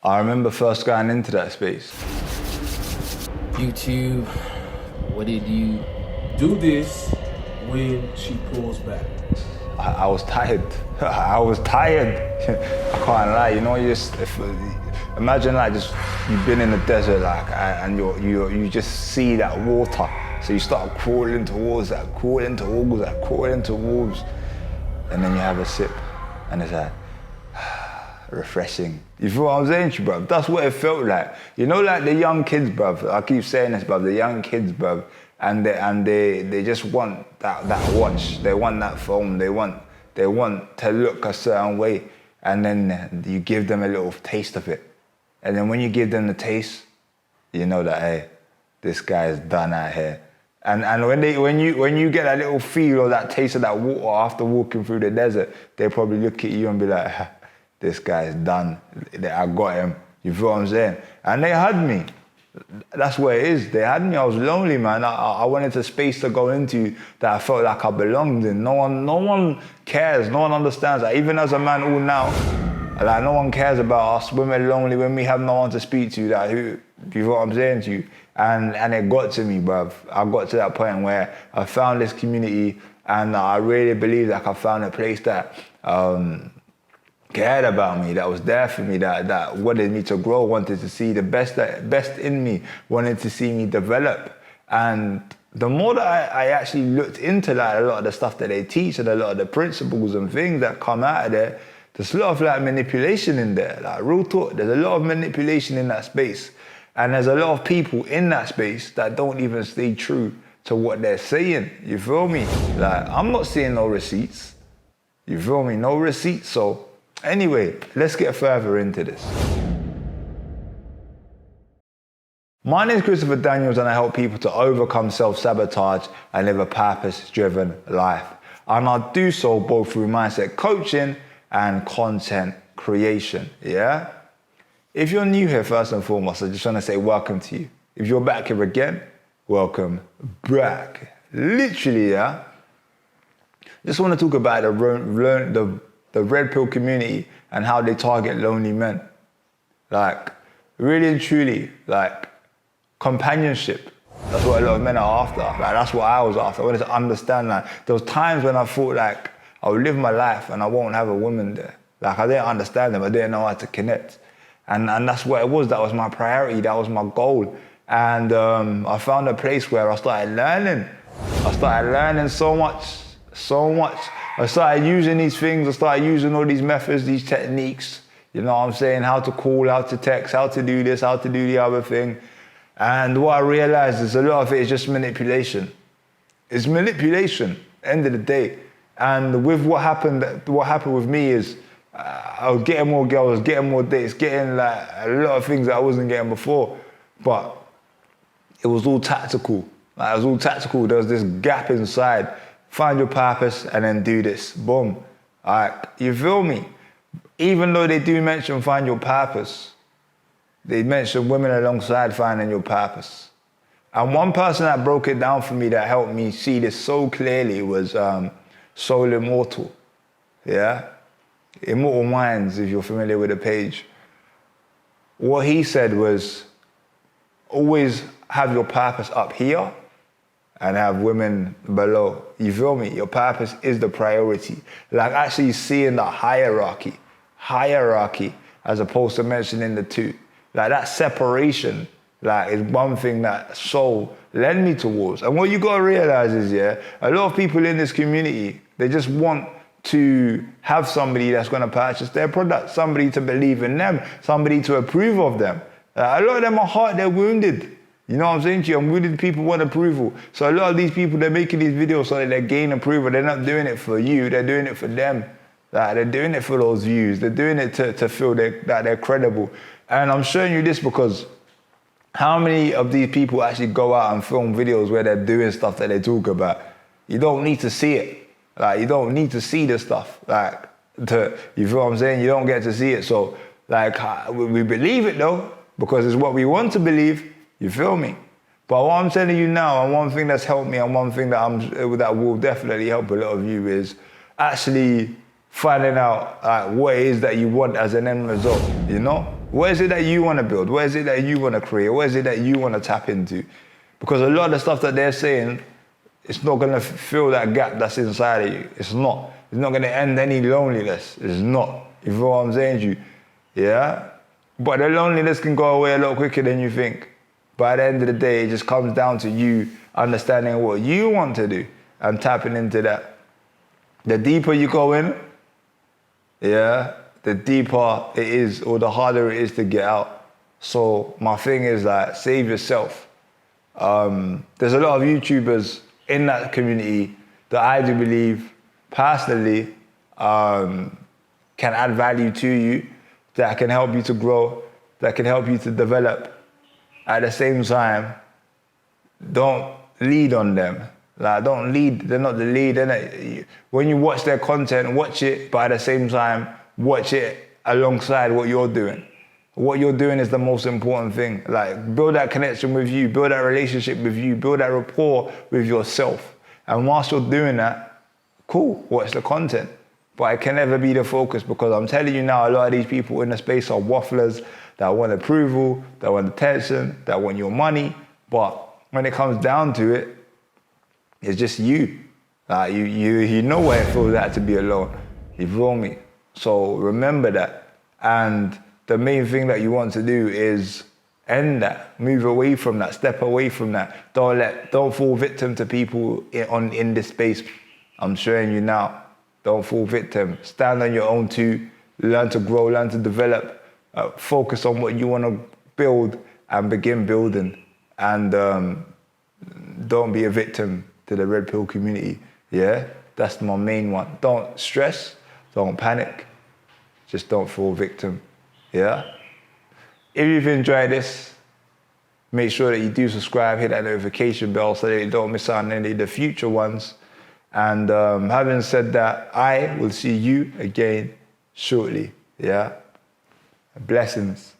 I remember first going into that space. YouTube, what did you Do this when she pulls back. I was tired. I was tired. I can't lie. You know, imagine like just you've been in the desert like and you just see that water. So you start crawling towards that, crawling towards that, crawling towards, and then you have a sip, and it's like refreshing. You feel what I'm saying to you, bruv? That's what it felt like. You know, like the young kids, bruv. I keep saying this, bruv. The young kids, bruv, and they just want that watch. They want that phone. They want to look a certain way, and then you give them a little taste of it, and then when you give them the taste, you know that hey, this guy is done out here. And when you get that little feel or that taste of that water after walking through the desert, they probably look at you and be like, this guy's done. I got him. You feel what I'm saying? And they had me. That's what it is. They had me. I was lonely, man. I wanted a space to go into that I felt like I belonged in. No one cares. No one understands. Like, even as a man all now, like no one cares about us when we're lonely, when we have no one to speak to. Like, you feel what I'm saying to you? And it got to me, bruv. I got to that point where I found this community, and I really believe like I found a place that cared about me, that was there for me, that wanted me to grow, wanted to see the best in me, wanted to see me develop. And the more that I actually looked into like a lot of the stuff that they teach and a lot of the principles and things that come out of there, there's a lot of like manipulation in there. Like real talk, there's a lot of manipulation in that space. And there's a lot of people in that space that don't even stay true to what they're saying. You feel me? Like, I'm not seeing no receipts. You feel me? No receipts. So anyway, let's get further into this. My name is Christopher Daniels, and I help people to overcome self-sabotage and live a purpose-driven life. And I do so both through mindset coaching and content creation, yeah? If you're new here, first and foremost, I just want to say welcome to you. If you're back here again, welcome back. Literally, yeah? Just want to talk about the Red Pill community and how they target lonely men. Like, really and truly, like, companionship. That's what a lot of men are after. Like, that's what I was after. I wanted to understand, like, there was times when I thought, like, I would live my life and I won't have a woman there. Like, I didn't understand them. I didn't know how to connect. And that's what it was. That was my priority. That was my goal. And I found a place where I started learning. I started learning so much. I started using these things. I started using all these methods, these techniques. You know what I'm saying? How to call, how to text, how to do this, how to do the other thing. And what I realized is a lot of it is just manipulation. It's manipulation, end of the day. And with what happened with me is I was getting more girls, getting more dates, getting like a lot of things that I wasn't getting before. But it was all tactical. Like, it was all tactical. There was this gap inside. Find your purpose and then do this. Boom. Like, you feel me? Even though they do mention find your purpose, they mention women alongside finding your purpose. And one person that broke it down for me that helped me see this so clearly was Soul Immortal. Yeah? Immortal Minds, if you're familiar with the page. What he said was, always have your purpose up here and have women below. You feel me? Your purpose is the priority. Like actually seeing the hierarchy as opposed to mentioning the two. Like that separation, like is one thing that Soul led me towards. And what you gotta realize is, yeah, a lot of people in this community, they just want to have somebody that's gonna purchase their product, somebody to believe in them, somebody to approve of them. A lot of them are hurt, they're wounded. You know what I'm saying to you? And wounded people want approval. So a lot of these people, they're making these videos so that they gain approval. They're not doing it for you, they're doing it for them. Like, they're doing it for those views. They're doing it to feel that they're credible. And I'm showing you this because how many of these people actually go out and film videos where they're doing stuff that they talk about? You don't need to see it. Like, you don't need to see the stuff. Like, you feel what I'm saying? You don't get to see it. So, like, we believe it though, because it's what we want to believe. You feel me? But what I'm telling you now, and one thing that's helped me, and one thing that will definitely help a lot of you is actually finding out what it is that you want as an end result, you know? What is it that you want to build? What is it that you want to create? What is it that you want to tap into? Because a lot of the stuff that they're saying, it's not going to fill that gap that's inside of you. It's not. It's not going to end any loneliness. It's not. You feel what I'm saying to you? Yeah? But the loneliness can go away a lot quicker than you think. By the end of the day, it just comes down to you understanding what you want to do and tapping into that. The deeper you go in, yeah, the deeper it is, or the harder it is to get out. So my thing is like, save yourself. There's a lot of YouTubers in that community that I do believe personally can add value to you, that can help you to grow, that can help you to develop. At the same time, don't lead on them. Like, don't lead, they're not the lead. When you watch their content, watch it, but at the same time, watch it alongside what you're doing. What you're doing is the most important thing. Like, build that connection with you, build that relationship with you, build that rapport with yourself. And whilst you're doing that, cool, watch the content. But it can never be the focus, because I'm telling you now, a lot of these people in the space are wafflers that want approval, that want attention, that want your money. But when it comes down to it, it's just you. Like, you know what it feels like to be alone. You feel me? So remember that. And the main thing that you want to do is end that, move away from that, step away from that. Don't fall victim to people in this space. I'm showing you now. Don't fall victim. Stand on your own too. Learn to grow, learn to develop. Focus on what you want to build and begin building. And don't be a victim to the Red Pill community. Yeah, that's my main one. Don't stress. Don't panic. Just don't fall victim. Yeah? If you've enjoyed this, make sure that you do subscribe, hit that notification bell so that you don't miss out on any of the future ones. And having said that, I will see you again shortly. Yeah? Blessings.